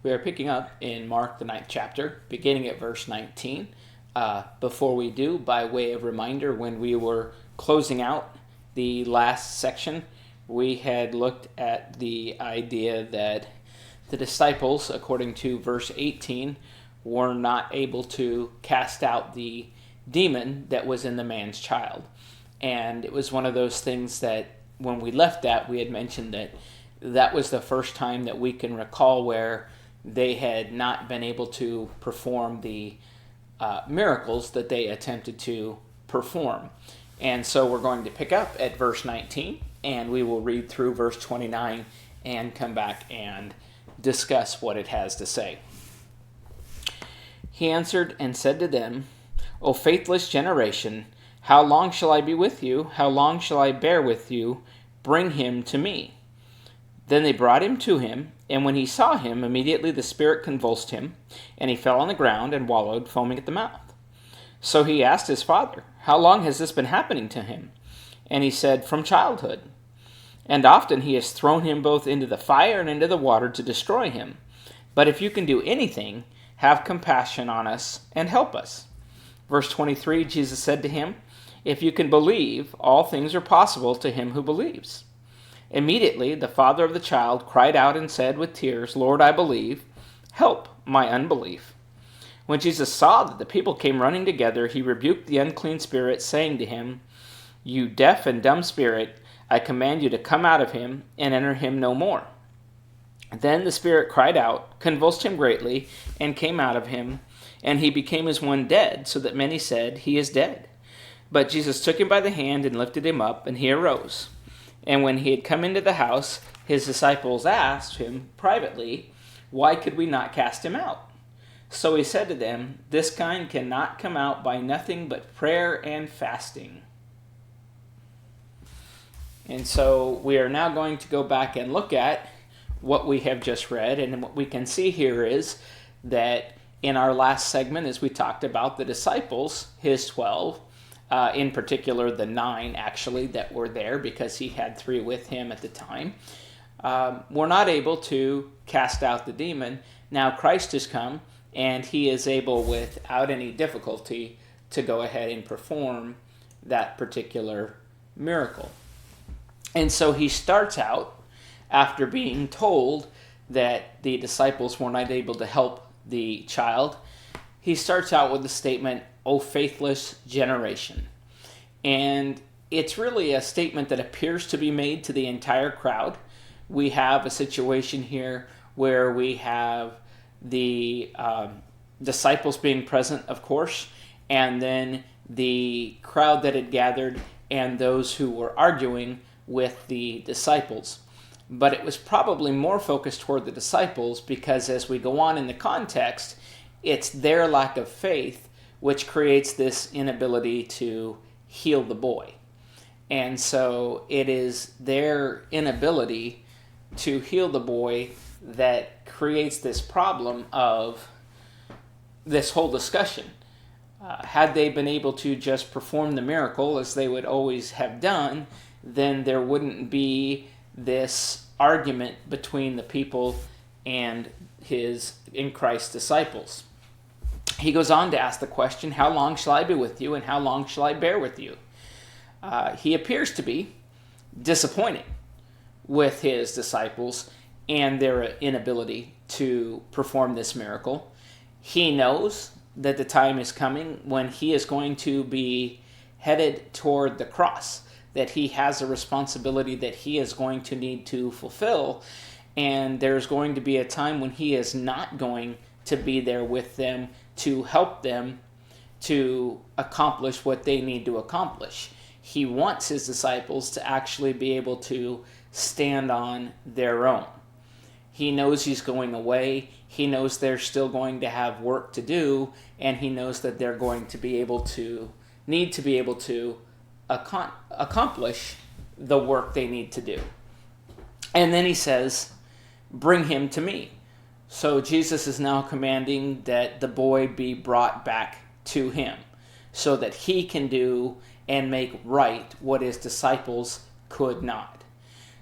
We are picking up in Mark, the 9th chapter, beginning at verse 19. Before we do, by way of reminder, when we were closing out the last section, we had looked at the idea that the disciples, according to verse 18, were not able to cast out the demon that was in the man's child. And it was one of those things that when we left that, we had mentioned that that was the first time that we can recall where they had not been able to perform the miracles that they attempted to perform. And so we're going to pick up at verse 19, and we will read through verse 29 and come back and discuss what it has to say. He answered and said to them, O faithless generation, how long shall I be with you? How long shall I bear with you? Bring him to me. Then they brought him to him, and when he saw him, immediately the spirit convulsed him, and he fell on the ground and wallowed, foaming at the mouth. So he asked his father, How long has this been happening to him? And he said, From childhood. And often he has thrown him both into the fire and into the water to destroy him. But if you can do anything, have compassion on us and help us. Verse 23, Jesus said to him, If you can believe, all things are possible to him who believes. Immediately the father of the child cried out and said with tears, Lord, I believe. Help my unbelief. When Jesus saw that the people came running together, he rebuked the unclean spirit, saying to him, You deaf and dumb spirit, I command you to come out of him and enter him no more. Then the spirit cried out, convulsed him greatly, and came out of him, and he became as one dead, so that many said, He is dead. But Jesus took him by the hand and lifted him up, and he arose. And when he had come into the house, his disciples asked him privately, Why could we not cast him out? So he said to them, This kind cannot come out by nothing but prayer and fasting. And so we are now going to go back and look at what we have just read. And what we can see here is that in our last segment, as we talked about the disciples, his 12, in particular the 9 actually that were there because he had 3 with him at the time, were not able to cast out the demon. Now Christ has come and he is able without any difficulty to go ahead and perform that particular miracle. And so he starts out after being told that the disciples were not able to help the child. He starts out with the statement, O faithless generation. And it's really a statement that appears to be made to the entire crowd. We have a situation here where we have the disciples being present, of course, and then the crowd that had gathered and those who were arguing with the disciples. But it was probably more focused toward the disciples because as we go on in the context, it's their lack of faith which creates this inability to heal the boy. And so it is their inability to heal the boy that creates this problem of this whole discussion. Had they been able to just perform the miracle as they would always have done, then there wouldn't be this argument between the people and in Christ's disciples. He goes on to ask the question, How long shall I be with you, and how long shall I bear with you? He appears to be disappointed with his disciples and their inability to perform this miracle. He knows that the time is coming when he is going to be headed toward the cross, that he has a responsibility that he is going to need to fulfill, and there's going to be a time when he is not going to be there with them to help them to accomplish what they need to accomplish. He wants his disciples to actually be able to stand on their own. He knows he's going away. He knows they're still going to have work to do, and he knows that they're going to need to be able to accomplish the work they need to do. And then he says, Bring him to me. So Jesus is now commanding that the boy be brought back to him so that he can do and make right what his disciples could not.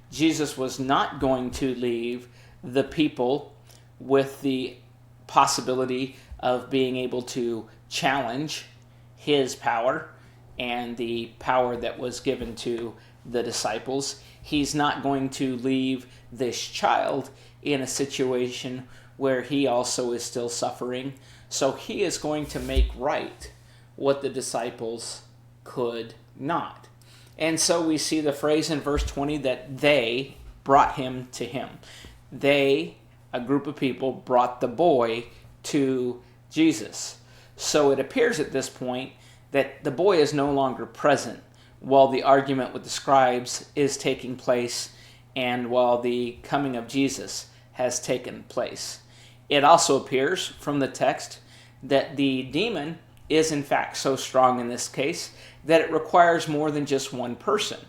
Jesus was not going to leave the people with the possibility of being able to challenge his power and the power that was given to the disciples. He's not going to leave this child in a situation where he also is still suffering. So he is going to make right what the disciples could not. And so we see the phrase in verse 20 that they brought him to him. They, a group of people, brought the boy to Jesus. So it appears at this point that the boy is no longer present while the argument with the scribes is taking place and while the coming of Jesus has taken place. It also appears from the text that the demon is in fact so strong in this case that it requires more than just one person.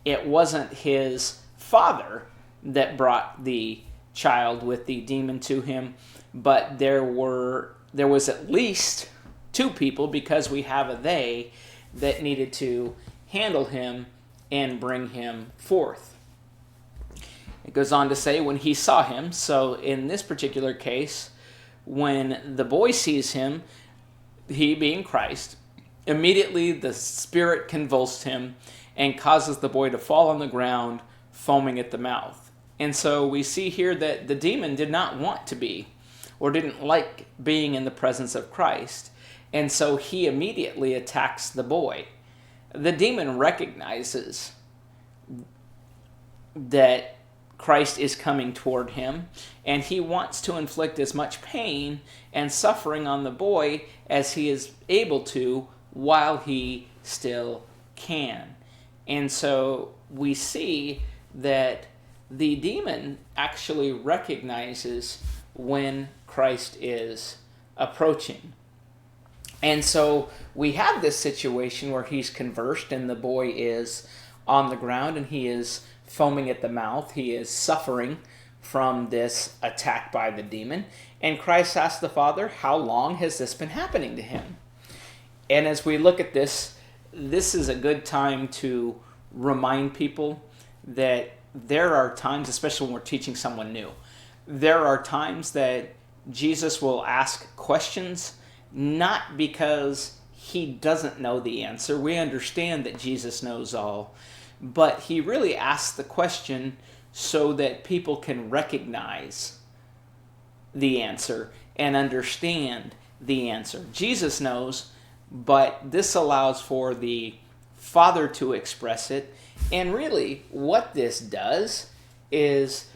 It wasn't his father that brought the child with the demon to him, but there was at least two people, because we have a they, that needed to handle him and bring him forth. It goes on to say, when he saw him, so in this particular case, when the boy sees him, he being Christ, immediately the spirit convulsed him and causes the boy to fall on the ground, foaming at the mouth. And so we see here that the demon did not want to be, or didn't like being in the presence of Christ. And so he immediately attacks the boy. The demon recognizes that Christ is coming toward him, and he wants to inflict as much pain and suffering on the boy as he is able to while he still can. And so we see that the demon actually recognizes when Christ is approaching. And so we have this situation where he's conversed and the boy is on the ground and he is foaming at the mouth. He is suffering from this attack by the demon. And Christ asks the Father, how long has this been happening to him? And as we look at this, this is a good time to remind people that there are times, especially when we're teaching someone new, there are times that Jesus will ask questions not because he doesn't know the answer. We understand that Jesus knows all, but he really asks the question so that people can recognize the answer and understand the answer. Jesus knows, but this allows for the Father to express it. And really, what this does is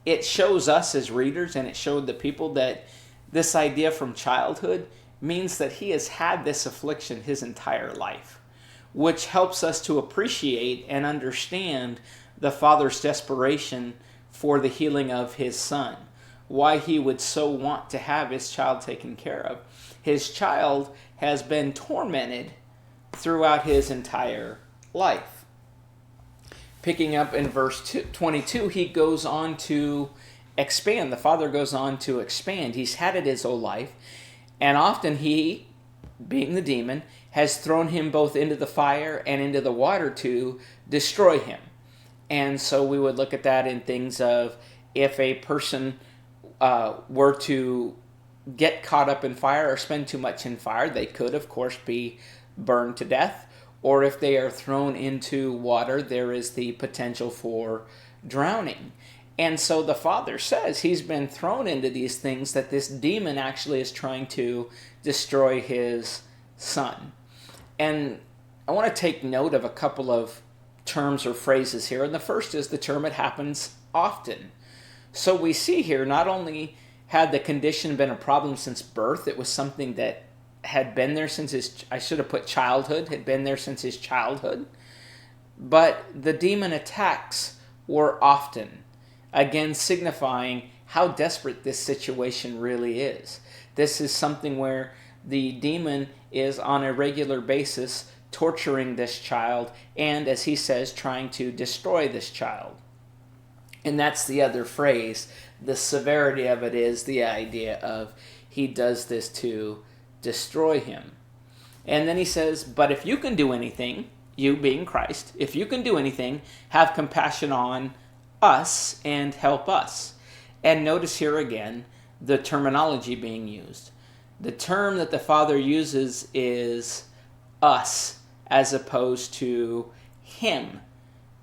it shows us as readers, and it showed the people, that this idea from childhood means that he has had this affliction his entire life, which helps us to appreciate and understand the Father's desperation for the healing of his Son, why he would so want to have his child taken care of. His child has been tormented throughout his entire life. Picking up in verse 22, he goes on to expand. The Father goes on to expand. He's had it his whole life, and often he, being the demon, has thrown him both into the fire and into the water to destroy him. And so we would look at that in things of, if a person were to get caught up in fire or spend too much in fire, they could, of course, be burned to death. Or if they are thrown into water, there is the potential for drowning. And so the Father says he's been thrown into these things, that this demon actually is trying to destroy his Son. And I want to take note of a couple of terms or phrases here. And the first is the term, it happens often. So we see here, not only had the condition been a problem since birth, it was something that had been there since his, I should have put childhood, had been there since his childhood. But the demon attacks were often, again signifying how desperate this situation really is. This is something where the demon is on a regular basis torturing this child and, as he says, trying to destroy this child. And that's the other phrase. The severity of it is the idea of he does this to destroy him. And then he says, but if you can do anything, you being Christ, if you can do anything, have compassion on us and help us. And notice here again the terminology being used. The term that the Father uses is us, as opposed to him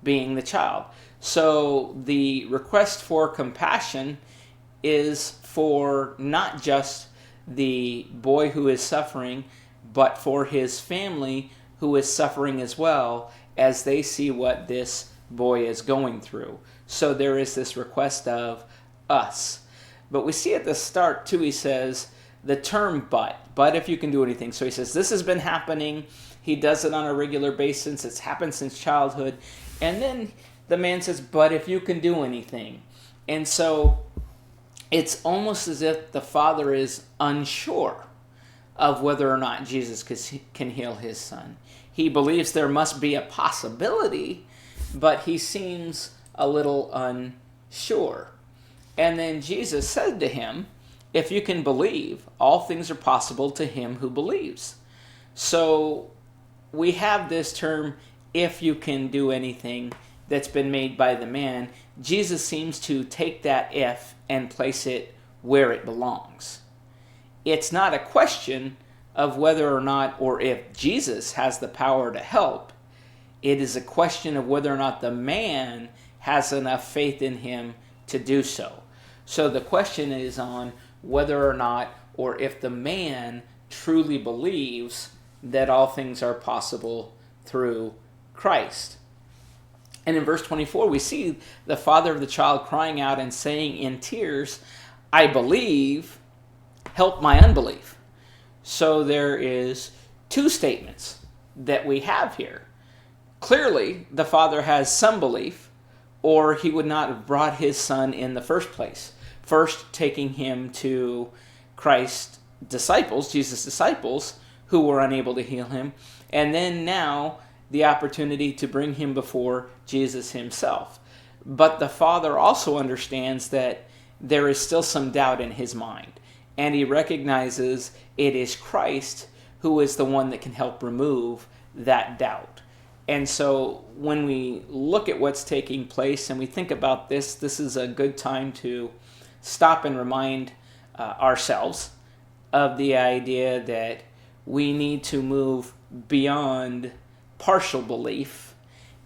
being the child. So the request for compassion is for not just the boy who is suffering, but for his family who is suffering as well, as they see what this boy is going through. So there is this request of us. But we see at the start too, he says the term but if you can do anything. So he says this has been happening. He does it on a regular basis. It's happened since childhood. And then the man says, but if you can do anything. And so it's almost as if the Father is unsure of whether or not Jesus can heal his son. He believes there must be a possibility, but he seems a little unsure. And then Jesus said to him, if you can believe, all things are possible to him who believes. So we have this term, if you can do anything, that's been made by the man. Jesus seems to take that if and place it where it belongs. It's not a question of whether or not, or if Jesus has the power to help. It is a question of whether or not the man has enough faith in him to do so. So the question is on whether or not, or if the man truly believes that all things are possible through Christ. And in verse 24, we see the father of the child crying out and saying in tears, I believe, help my unbelief. So there is two statements that we have here. Clearly, the father has some belief, or he would not have brought his son in the first place. First, taking him to Christ's disciples, Jesus' disciples, who were unable to heal him, and then now the opportunity to bring him before Jesus himself. But the father also understands that there is still some doubt in his mind, and he recognizes it is Christ who is the one that can help remove that doubt. And so when we look at what's taking place and we think about this, this is a good time to stop and remind ourselves of the idea that we need to move beyond partial belief,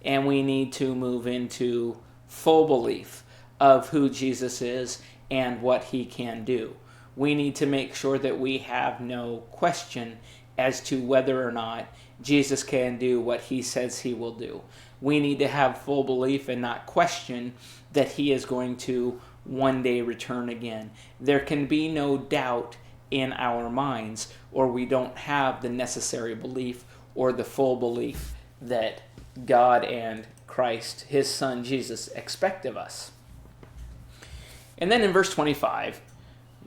and we need to move into full belief of who Jesus is and what he can do. We need to make sure that we have no question as to whether or not Jesus can do what he says he will do. We need to have full belief and not question that he is going to one day return again. There can be no doubt in our minds, or we don't have the necessary belief or the full belief that God and Christ, his son Jesus, expect of us. And then in verse 25,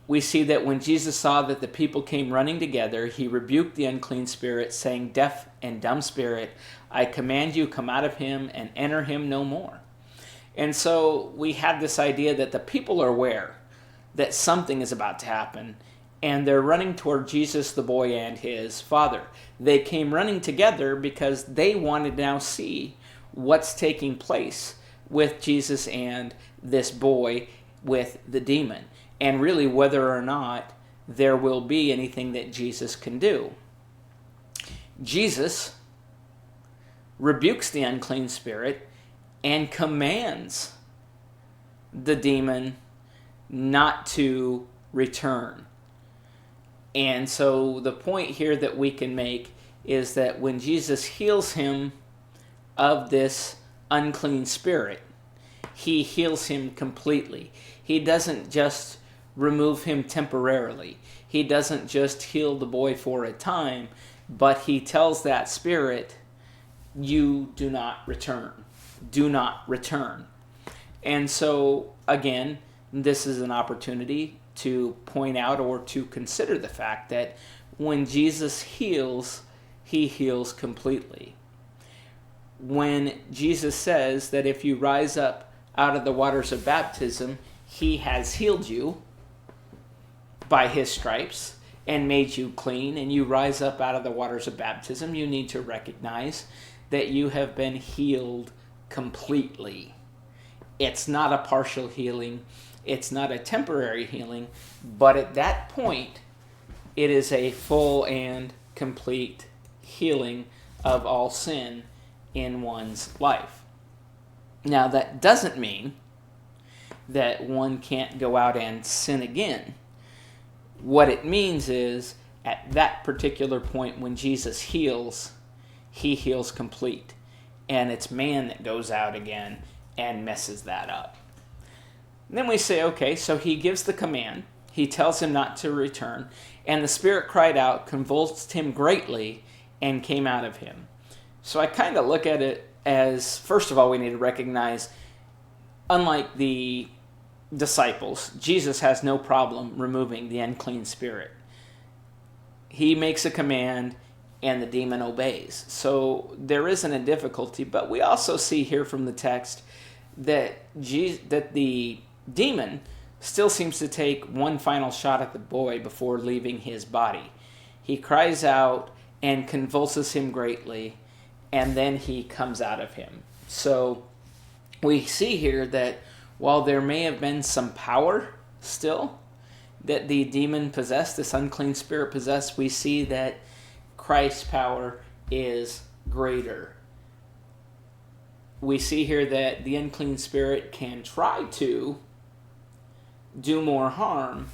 we see that when Jesus saw that the people came running together, he rebuked the unclean spirit, saying, Deaf and dumb spirit, I command you, come out of him and enter him no more. And so we have this idea that the people are aware that something is about to happen, and they're running toward Jesus, the boy, and his father. They came running together because they wanted to now see what's taking place with Jesus and this boy with the demon, and really whether or not there will be anything that Jesus can do. Jesus rebukes the unclean spirit and commands the demon not to return. And so the point here that we can make is that when Jesus heals him of this unclean spirit, he heals him completely. He doesn't just remove him temporarily. He doesn't just heal the boy for a time, but he tells that spirit, you do not return. Do not return. And so, again, this is an opportunity to point out or to consider the fact that when Jesus heals, he heals completely. When Jesus says that if you rise up out of the waters of baptism, he has healed you by his stripes and made you clean, and you rise up out of the waters of baptism, you need to recognize that you have been healed completely. It's not a partial healing. It's not a temporary healing. But at that point, it is a full and complete healing of all sin in one's life. Now, that doesn't mean that one can't go out and sin again. What it means is, at that particular point when Jesus heals, he heals complete. And it's man that goes out again and messes that up. And then we say, okay, so he gives the command. He tells him not to return. And the spirit cried out, convulsed him greatly, and came out of him. So I kind of look at it as, first of all, we need to recognize, unlike the disciples, Jesus has no problem removing the unclean spirit. He makes a command and the demon obeys. So there isn't a difficulty, but we also see here from the text that the demon still seems to take one final shot at the boy before leaving his body. He cries out and convulses him greatly, and then he comes out of him. So we see here that while there may have been some power still that the demon possessed, this unclean spirit possessed, we see that Christ's power is greater. We see here that the unclean spirit can try to do more harm,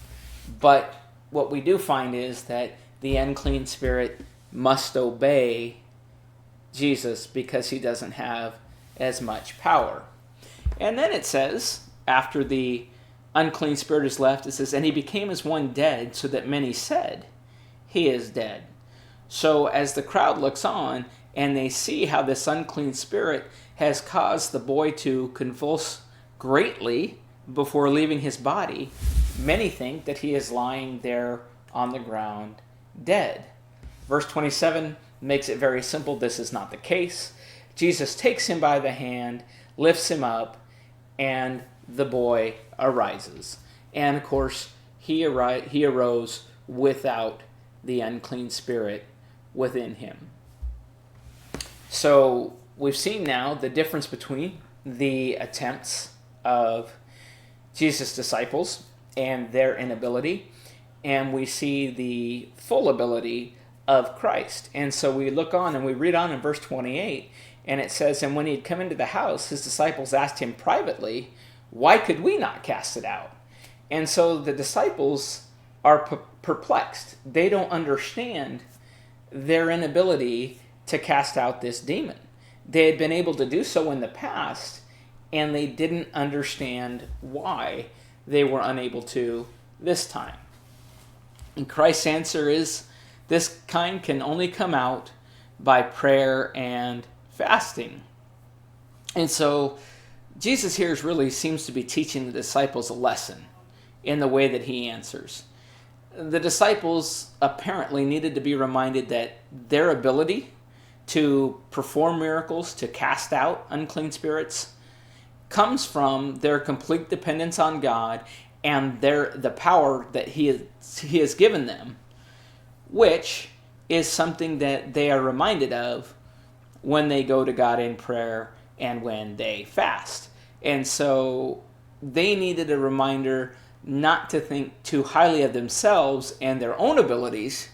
but what we do find is that the unclean spirit must obey Jesus because he doesn't have as much power. And then it says, after the unclean spirit is left, it says, and he became as one dead, so that many said, he is dead. So as the crowd looks on and they see how this unclean spirit has caused the boy to convulse greatly before leaving his body, many think that he is lying there on the ground dead. Verse 27 makes it very simple. This is not the case. Jesus takes him by the hand, lifts him up, and the boy arises. And of course, he arose without the unclean spirit within him. So we've seen now the difference between the attempts of Jesus' disciples and their inability, and we see the full ability of Christ. And so we look on and we read on in verse 28, and it says, and when he had come into the house, his disciples asked him privately, why could we not cast it out? And so the disciples are perplexed. They don't understand their inability to cast out this demon. They had been able to do so in the past, and they didn't understand why they were unable to this time. And Christ's answer is, this kind can only come out by prayer and fasting. And so Jesus here really seems to be teaching the disciples a lesson in the way that he answers. The disciples apparently needed to be reminded that their ability to perform miracles, to cast out unclean spirits, comes from their complete dependence on God and the power that he has given them, which is something that they are reminded of when they go to God in prayer and when they fast. And so they needed a reminder not to think too highly of themselves and their own abilities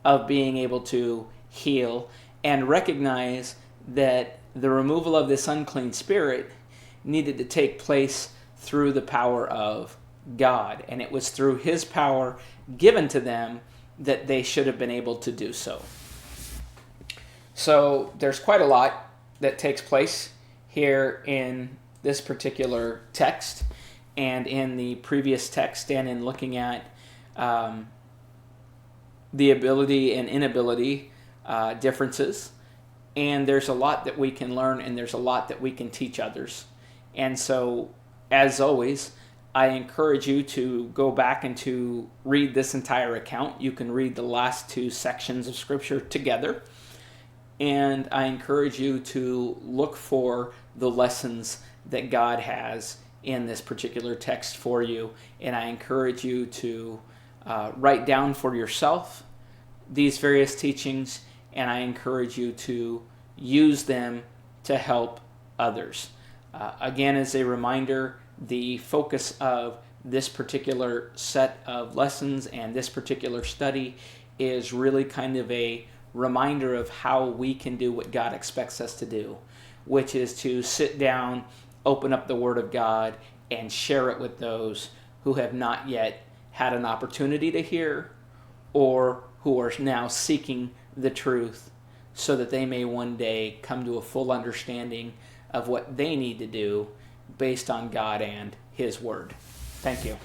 of being able to heal, and recognize that the removal of this unclean spirit needed to take place through the power of God. And it was through his power given to them that they should have been able to do so. So there's quite a lot that takes place here in this particular text and in the previous text, and in looking at the ability and inability differences. And there's a lot that we can learn, and there's a lot that we can teach others. And so, as always, I encourage you to go back and to read this entire account. You can read the last two sections of Scripture together. And I encourage you to look for the lessons that God has in this particular text for you. And I encourage you to write down for yourself these various teachings, and I encourage you to use them to help others. Again, as a reminder, the focus of this particular set of lessons and this particular study is really kind of a reminder of how we can do what God expects us to do, which is to sit down, open up the Word of God, and share it with those who have not yet had an opportunity to hear or who are now seeking the truth so that they may one day come to a full understanding of what they need to do based on God and His Word. Thank you.